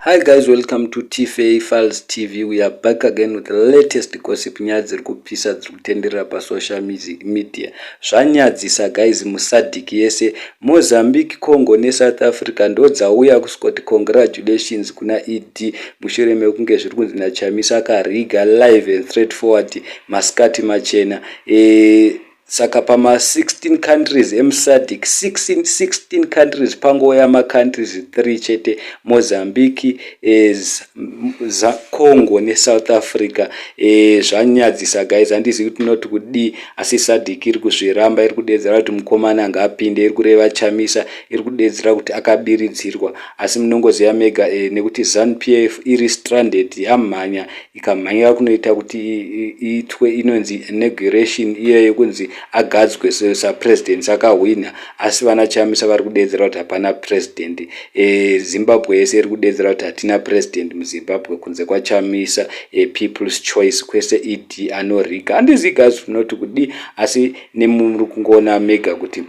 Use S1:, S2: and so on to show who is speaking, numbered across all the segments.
S1: Hi guys, welcome to TFA Files TV. We are back again with the latest gossip nyaya dziri kupisa dziri kutenderera pasocial media. Zvanyadzisa guys, musadhiki yese Mozambique, Congo neSouth Africa ndo dzauya kusoti congratulations kuna ED mushure mekunge zviri kunzi naChamisa akariga live and straightforward masikati machena. Saka pama 16 countries emusadhik 16 countries pangoya countries 3 chete, Mozambique, Congo neSouth Africa. Zvanyadzisa guys, handizivi kuti noti kudi, asi sadhik iri kuzviramba, iri kudedzera kuti mukomana ngapinde, iri kureva Chamisa, iri kudedzera kuti akabiridzirwa. Asi munongoziva mega nekuti ZANU-PF iri stranded, yamhanya ikamhanya kunoita kuti iitwe inonzi inauguration iyo yekunzi agadzwe sapresident sakahwina. Asi vana Chamisa vari kudedzera kuti hapana president. Zimbabwe yese iri kudedzera kuti hatina president muZimbabwe kunze kwaChamisa. People's choice kwese ED anoriga. Handizivi zvinoti kudi, asi nemuri kungoona mega kuti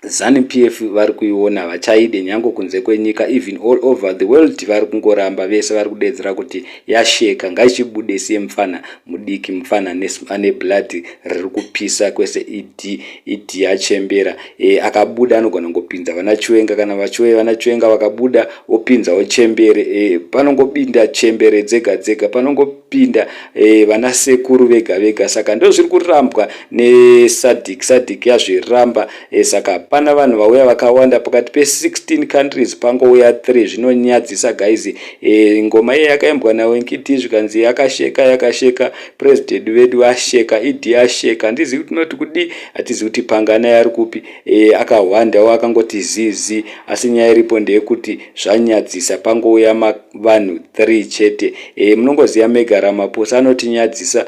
S1: ZANU-PF vari kuiona vachaide nyango kunze kwenyika, even all over the world vari kungoramba vese vari kudedzera kuti yasheka ngaichibude semufana mudiki, mufana ane blood riri kupisa kwese ED yachembera. Akabuda anogona ngopinza vana Chiwenga, kana vana Chiwenga vakabuda opinzawo chembere. Panongopinda chembere dzega dzega, panongopinda vana sekuru vega vega. Saka ndo zviri kurambwa nesadhik yazviramba. Saka pana vanhu vauya vakawanda pakati pe16 countries pangouya 3. Zvinonyadzisa guys. Ngoma iye yakaimbwa naWenkidi zvikanzi yakasheka, president vedu asheka, ED asheka. Handizivi kuti noti kudi, hatizivi kuti pangana yari kupi. Akahwandawo akangoti zizi, asi nyaya iripo ndeyekuti zvanyadzisa pangouya vanhu 3 chete. Munongoziva mega Ramaphosa anotinyadzisa.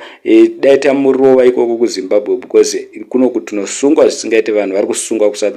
S1: Daita murova ikoko kuZimbabwe because kuno kuti tinosungwa zvisingaite vanhu vari kusungwa kuSouth